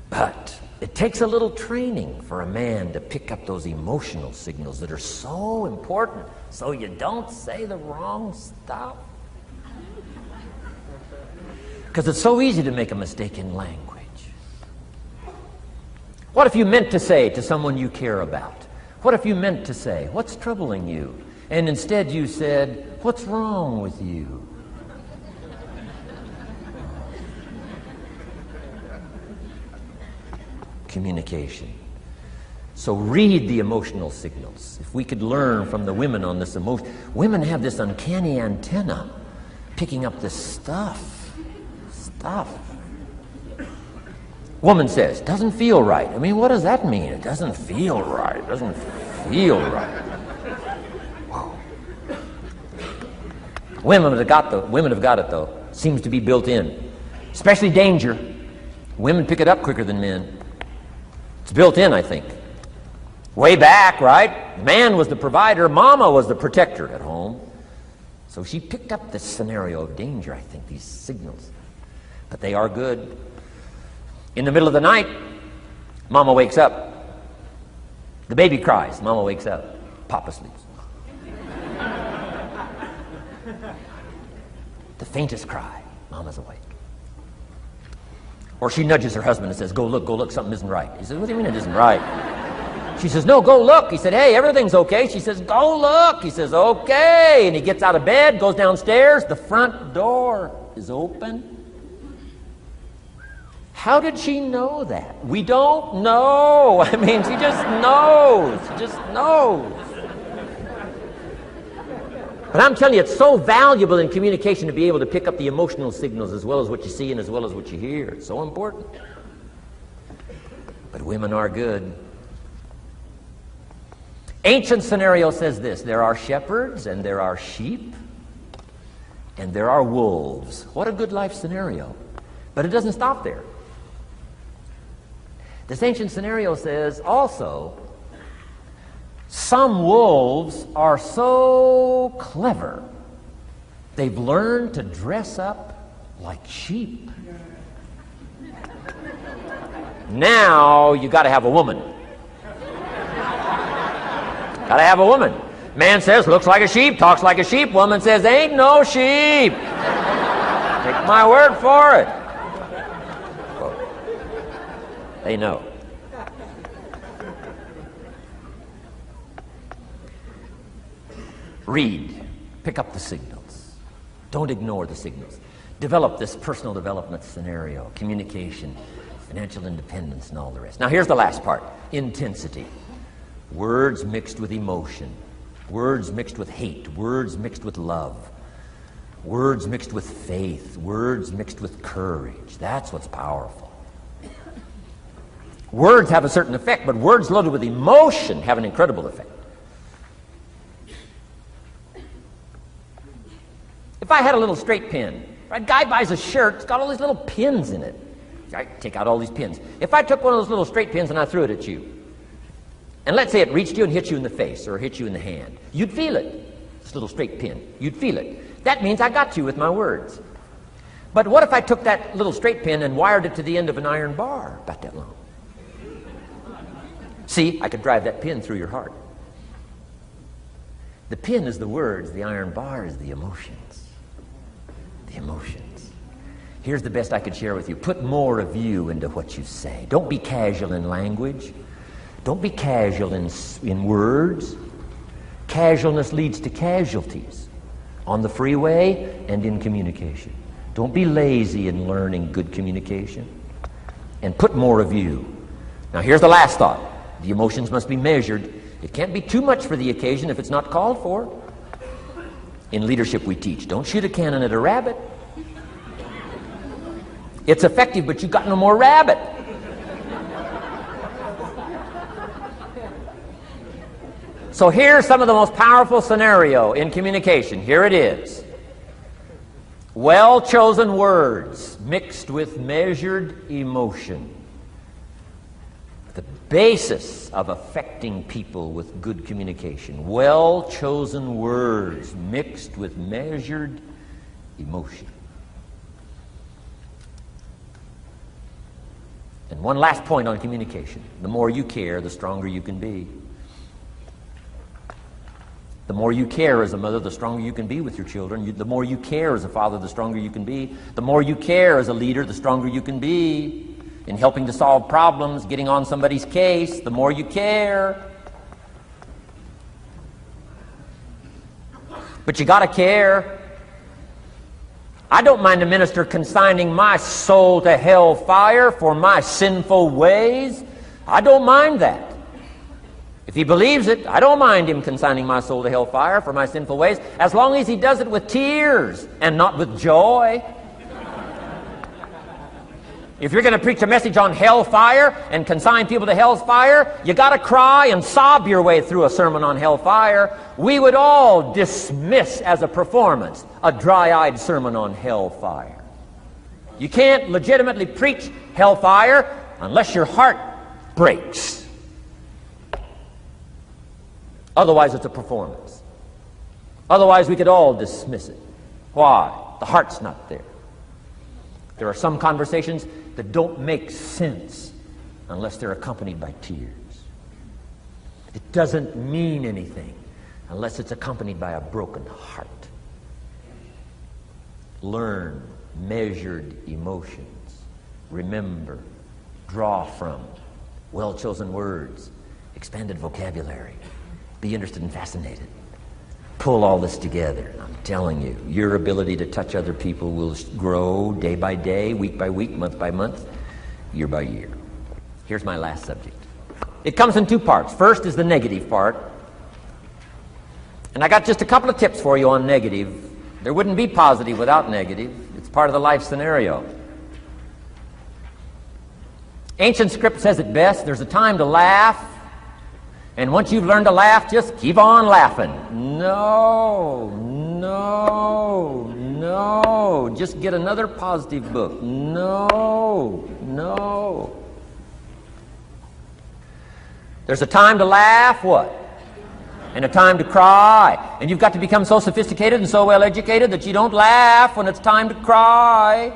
but it takes a little training for a man to pick up those emotional signals that are so important so you don't say the wrong stuff. Because it's so easy to make a mistake in language. What if you meant to say to someone you care about? What if you meant to say, what's troubling you? And instead you said, what's wrong with you? Communication. So read the emotional signals. If we could learn from the women on this emotion. Women have this uncanny antenna picking up this stuff. Woman says, doesn't feel right. I mean, what does that mean? It doesn't feel right. It doesn't feel right. Whoa. Women have got it though. Seems to be built in. Especially danger. Women pick it up quicker than men. It's built in, I think. Way back, right? Man was the provider. Mama was the protector at home. So she picked up this scenario of danger, I think, these signals. But they are good. In the middle of the night, Mama wakes up. The baby cries. Mama wakes up. Papa sleeps. The faintest cry. Mama's awake. Or she nudges her husband and says, go look, something isn't right. He says, what do you mean it isn't right? She says, no, go look. He said, hey, everything's okay. She says, go look. He says, okay. And he gets out of bed, goes downstairs. The front door is open. How did she know that? We don't know. I mean, she just knows. She just knows. But I'm telling you, it's so valuable in communication to be able to pick up the emotional signals as well as what you see and as well as what you hear. It's so important. But women are good. Ancient scenario says this: there are shepherds and there are sheep. and there are wolves. What a good life scenario. But it doesn't stop there. This ancient scenario says also, some wolves are so clever, they've learned to dress up like sheep. Now you got to have a woman. Got to have a woman. Man says, looks like a sheep, talks like a sheep. Woman says, ain't no sheep. Take my word for it. Well, they know. Read. Pick up the signals. Don't ignore the signals. Develop this personal development scenario, communication, financial independence, and all the rest. Now here's the last part. Intensity. Words mixed with emotion. Words mixed with hate. Words mixed with love. Words mixed with faith. Words mixed with courage. That's what's powerful. Words have a certain effect, but words loaded with emotion have an incredible effect. If I had a little straight pin, a guy buys a shirt, it's got all these little pins in it. I take out all these pins. If I took one of those little straight pins and I threw it at you, and let's say it reached you and hit you in the face or hit you in the hand, you'd feel it. This little straight pin, you'd feel it. That means I got you with my words. But what if I took that little straight pin and wired it to the end of an iron bar, about that long? See, I could drive that pin through your heart. The pin is the words, the iron bar is the emotions. The emotions. Here's the best I could share with you. Put more of you into what you say. Don't be casual in language. Don't be casual in words. Casualness leads to casualties on the freeway and in communication. Don't be lazy in learning good communication. And put more of you. Now here's the last thought. The emotions must be measured. It can't be too much for the occasion if it's not called for. In leadership we teach, don't shoot a cannon at a rabbit. It's effective, but you got no more rabbit. So here's some of the most powerful scenario in communication. Here it is. Well-chosen words mixed with measured emotion. The basis of affecting people with good communication. Well-chosen words mixed with measured emotion. And one last point on communication. The more you care, the stronger you can be. The more you care as a mother, the stronger you can be with your children. The more you care as a father, the stronger you can be. The more you care as a leader, the stronger you can be in helping to solve problems, getting on somebody's case. The more you care. But you got to care. I don't mind a minister consigning my soul to hell fire for my sinful ways. I don't mind that. If he believes it, I don't mind him consigning my soul to hellfire for my sinful ways, as long as he does it with tears and not with joy. If you're going to preach a message on hellfire and consign people to hell's fire, you got to cry and sob your way through a sermon on hellfire. We would all dismiss as a performance a dry-eyed sermon on hellfire. You can't legitimately preach hellfire unless your heart breaks. Otherwise, it's a performance. Otherwise, we could all dismiss it. Why? The heart's not there. There are some conversations that don't make sense unless they're accompanied by tears. It doesn't mean anything unless it's accompanied by a broken heart. Learn measured emotions. Remember, draw from well-chosen words, expanded vocabulary. Be interested and fascinated. Pull all this together. I'm telling you, your ability to touch other people will grow day by day, week by week, month by month, year by year. Here's my last subject. It comes in two parts. First is the negative part. And I got just a couple of tips for you on negative. There wouldn't be positive without negative. It's part of the life scenario. Ancient script says it best. There's a time to laugh. And once you've learned to laugh, just keep on laughing. No. No. Just get another positive book. No. No. There's a time to laugh, what? And a time to cry. And you've got to become so sophisticated and so well educated that you don't laugh when it's time to cry.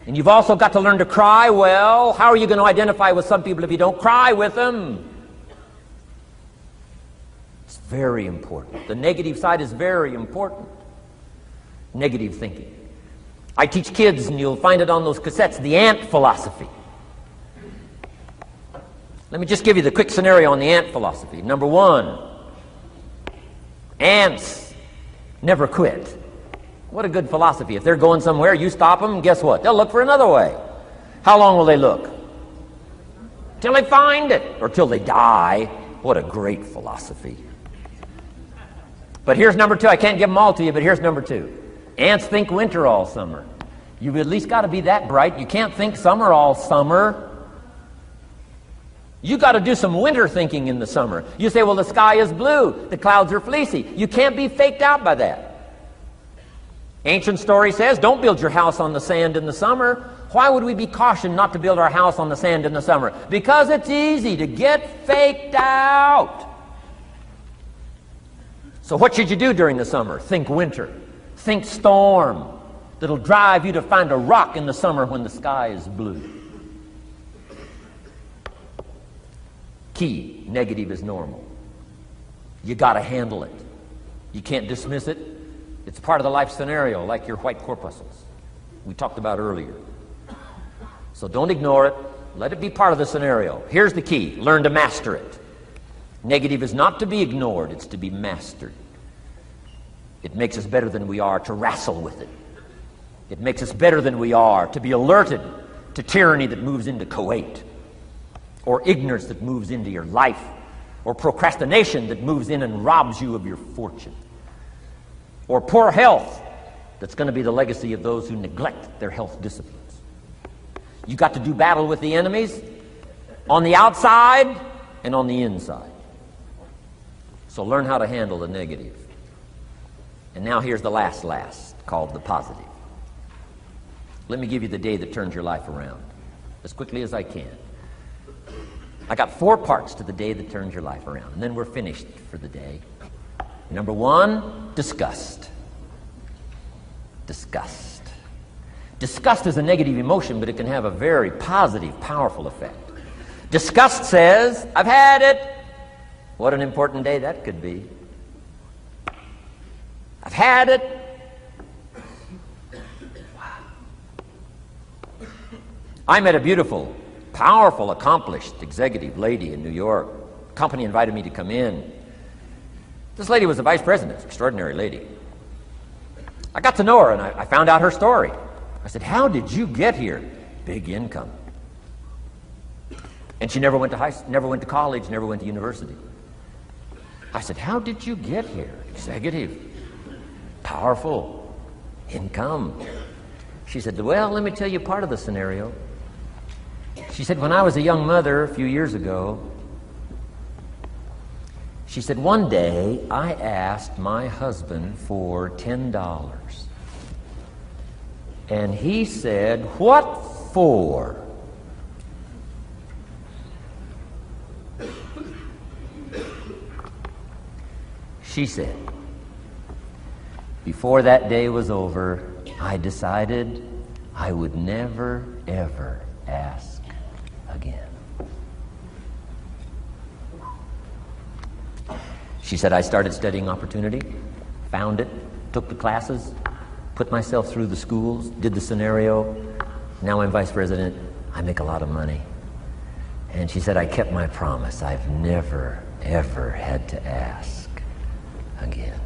And you've also got to learn to cry well. How are you going to identify with some people if you don't cry with them? It's very important. The negative side is very important. Negative thinking. I teach kids, and you'll find it on those cassettes, the ant philosophy. Let me just give you the quick scenario on the ant philosophy. Number one, ants never quit. What a good philosophy. If they're going somewhere, you stop them, guess what? They'll look for another way. How long will they look? Till they find it, or till they die. What a great philosophy. But here's number two. I can't give them all to you, but here's number two. Ants think winter all summer. You've at least got to be that bright. You can't think summer all summer. You got to do some winter thinking in the summer. You say, well, the sky is blue, the clouds are fleecy. You can't be faked out by that. Ancient story says, don't build your house on the sand in the summer. Why would we be cautioned not to build our house on the sand in the summer? Because it's easy to get faked out. So what should you do during the summer? Think winter. Think storm. That'll drive you to find a rock in the summer when the sky is blue. Key, negative is normal. You got to handle it. You can't dismiss it. It's part of the life scenario, like your white corpuscles we talked about earlier. So don't ignore it. Let it be part of the scenario. Here's the key. Learn to master it. Negative is not to be ignored. It's to be mastered. It makes us better than we are to wrestle with it. It makes us better than we are to be alerted to tyranny that moves into Kuwait, or ignorance that moves into your life, or procrastination that moves in and robs you of your fortune, or poor health that's going to be the legacy of those who neglect their health disciplines. You got to do battle with the enemies on the outside and on the inside. So learn how to handle the negative. And now here's the last, called the positive. Let me give you the day that turns your life around, as quickly as I can. I got 4 parts to the day that turns your life around, and then we're finished for the day. Number 1, disgust. Disgust. Disgust is a negative emotion, but it can have a very positive, powerful effect. Disgust says, I've had it. What an important day that could be. I've had it. Wow. I met a beautiful, powerful, accomplished executive lady in New York. Company invited me to come in. This lady was a vice president, extraordinary lady. I got to know her, and I found out her story. I said, how did you get here? Big income. And she never went to college, never went to university. I said, how did you get here? Executive, powerful, income. She said, well, let me tell you part of the scenario. She said, when I was a young mother a few years ago, she said, one day I asked my husband for $10. And he said, what for? She said, before that day was over, I decided I would never, ever ask again. She said, I started studying opportunity, found it, took the classes, put myself through the schools, did the scenario. Now I'm vice president. I make a lot of money. And she said, I kept my promise. I've never, ever had to ask again.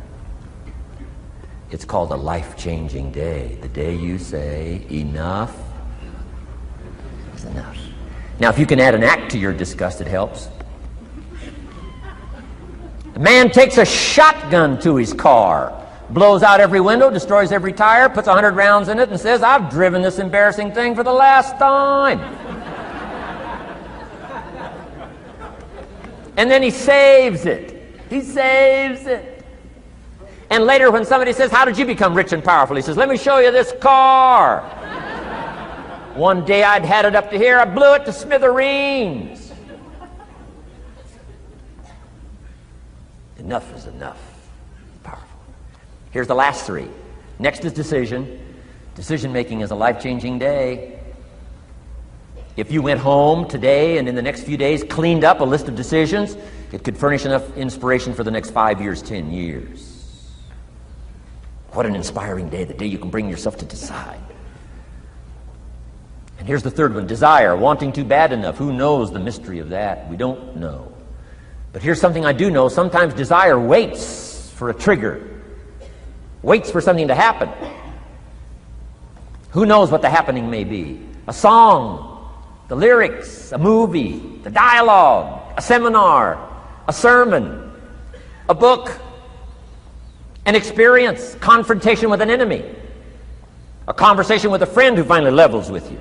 It's called a life-changing day. The day you say, enough is enough. Now, if you can add an act to your disgust, it helps. A man takes a shotgun to his car, blows out every window, destroys every tire, puts 100 rounds in it, and says, I've driven this embarrassing thing for the last time. And then he saves it. He saves it. And later when somebody says, how did you become rich and powerful? He says, let me show you this car. One day I'd had it up to here, I blew it to smithereens. Enough is enough. Powerful. Here's the last three. Next is decision. Decision making is a life-changing day. If you went home today and in the next few days cleaned up a list of decisions, it could furnish enough inspiration for the next 5 years, 10 years. What an inspiring day, the day you can bring yourself to decide. And here's the third one, desire, wanting to bad enough. Who knows the mystery of that? We don't know. But here's something I do know. Sometimes desire waits for a trigger, waits for something to happen. Who knows what the happening may be? A song, the lyrics, a movie, the dialogue, a seminar, a sermon, a book, an experience, confrontation with an enemy, a conversation with a friend who finally levels with you.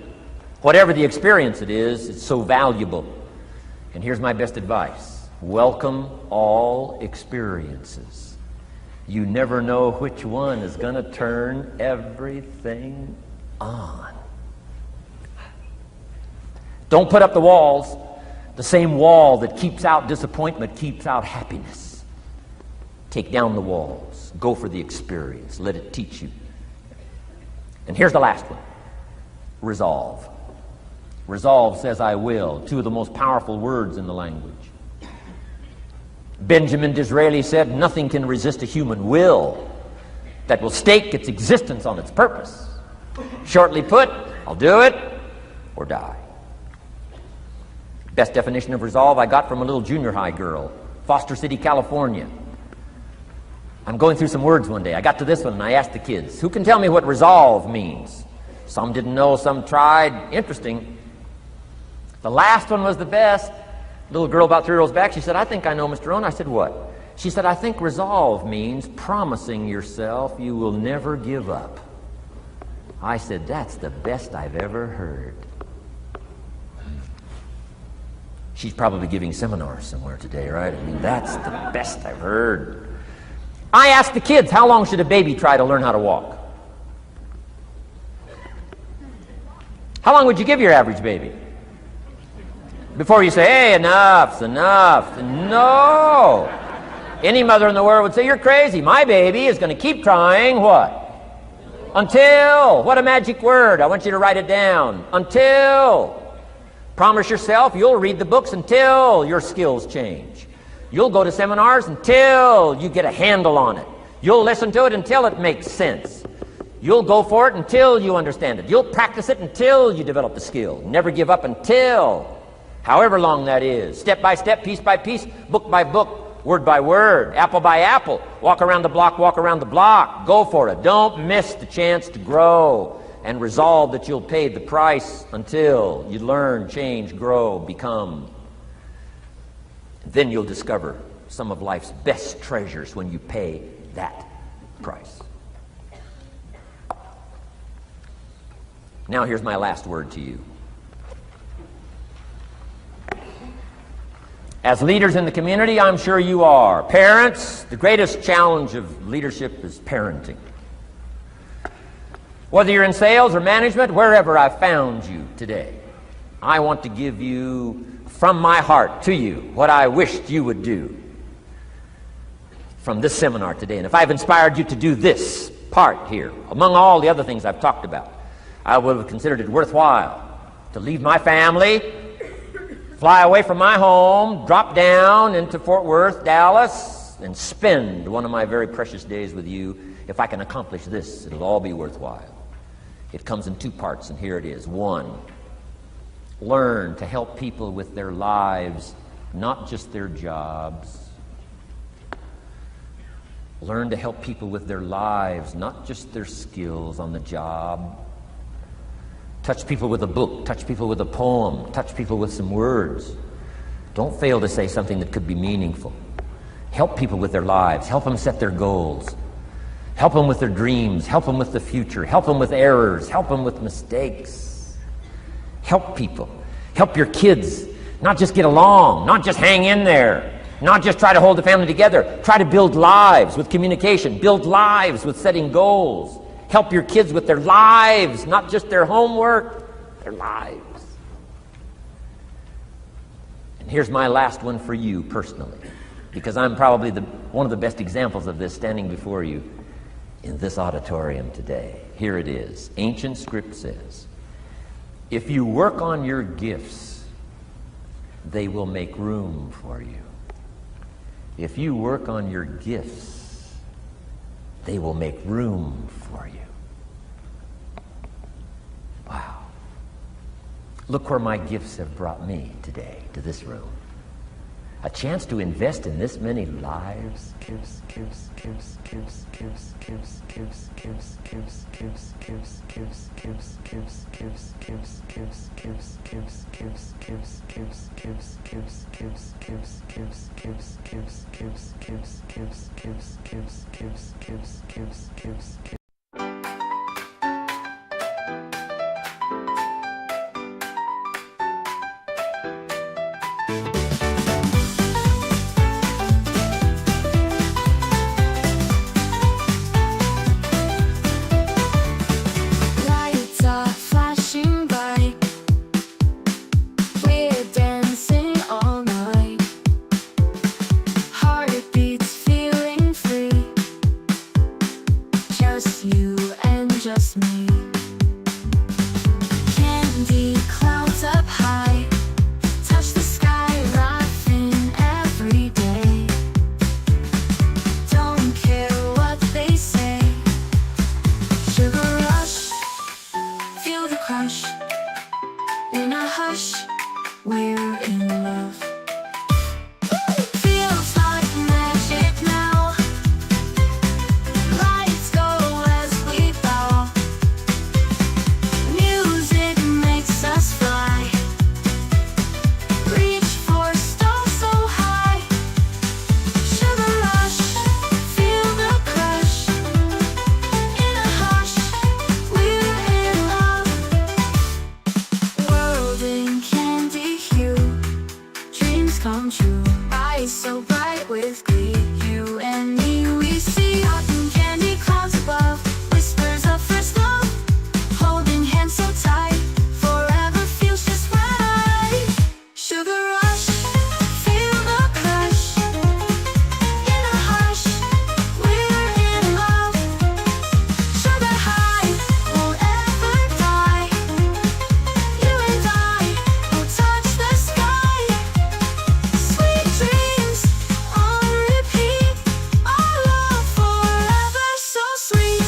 Whatever the experience it is, it's so valuable. And here's my best advice. Welcome all experiences. You never know which one is going to turn everything on. Don't put up the walls. The same wall that keeps out disappointment keeps out happiness. Take down the walls. Go for the experience. Let it teach you. And here's the last one. Resolve. Resolve says I will. Two of the most powerful words in the language. Benjamin Disraeli said, nothing can resist a human will that will stake its existence on its purpose. Shortly put, I'll do it or die. Best definition of resolve I got from a little junior high girl, Foster City, California. I'm going through some words one day. I got to this one and I asked the kids, who can tell me what resolve means? Some didn't know, some tried. Interesting. The last one was the best. Little girl about 3 rows back, she said, I think I know, Mr. Rohn. I said, what? She said, I think resolve means promising yourself you will never give up. I said, that's the best I've ever heard. She's probably giving seminars somewhere today, right? I mean, that's the best I've heard. I asked the kids, how long should a baby try to learn how to walk? How long would you give your average baby? Before you say, hey, enough's enough. No. Any mother in the world would say, you're crazy. My baby is going to keep trying what? Until. What a magic word. I want you to write it down. Until. Promise yourself you'll read the books until your skills change. You'll go to seminars until you get a handle on it. You'll listen to it until it makes sense. You'll go for it until you understand it. You'll practice it until you develop the skill. Never give up until. However long that is, step by step, piece by piece, book by book, word by word, apple by apple, walk around the block, go for it. Don't miss the chance to grow and resolve that you'll pay the price until you learn, change, grow, become. Then you'll discover some of life's best treasures when you pay that price. Now here's my last word to you. As leaders in the community, I'm sure you are. Parents, the greatest challenge of leadership is parenting. Whether you're in sales or management, wherever I've found you today, I want to give you, from my heart to you, what I wished you would do from this seminar today. And if I've inspired you to do this part here, among all the other things I've talked about, I would have considered it worthwhile to leave my family, fly away from my home, drop down into Fort Worth, Dallas, and spend one of my very precious days with you. If I can accomplish this, it'll all be worthwhile. It comes in two parts, and here it is. One, learn to help people with their lives, not just their jobs. Learn to help people with their lives, not just their skills on the job. Touch people with a book, touch people with a poem, touch people with some words. Don't fail to say something that could be meaningful. Help people with their lives, help them set their goals. Help them with their dreams, help them with the future, help them with errors, help them with mistakes. Help people. Help your kids not just get along, not just hang in there. Not just try to hold the family together. Try to build lives with communication. Build lives with setting goals. Help your kids with their lives, not just their homework, their lives. And here's my last one for you personally, because I'm probably one of the best examples of this standing before you in this auditorium today. Here it is. Ancient script says, if you work on your gifts, they will make room for you. If you work on your gifts, they will make room for you. Wow. Look where my gifts have brought me today, to this room. A chance to invest in this many lives. Lights are flashing bright. We're dancing all night. Heartbeats feeling free. Just you and just me. Candy clouds up high. Touch the sky, laughing every day. Don't care what they say. Sugar rush, feel the crush. In a hush, we're in love. Feels like magic now. Lights go as we bow. Music makes us fly. Reach for stars so high. Sugar rush, feel the crush. In a hush, we're in love. World in candy hue, dreams come true. Eyes so bright with glee. You and me, we see cotton candy clouds above. Whispers of first love, holding hands so tight. Forever feels just right. Sugar rush, feel the crush. In a hush, we're in love. Sugar high, won't ever die. You and I will touch the sky. Sweet dreams on repeat. Our love forever so sweet.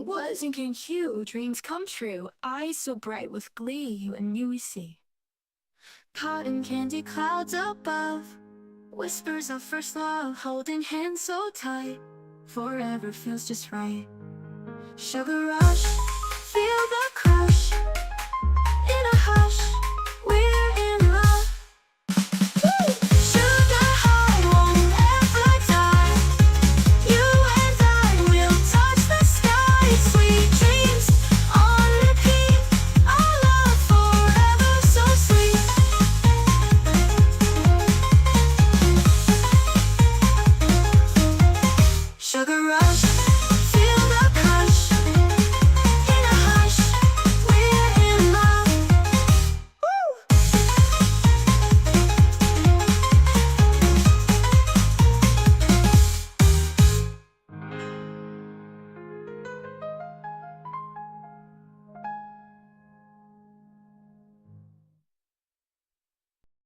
Was thinking you, dreams come true. Eyes so bright with glee, you and me we see. Cotton candy clouds above. Whispers of first love, holding hands so tight. Forever feels just right. Sugar rush, feel the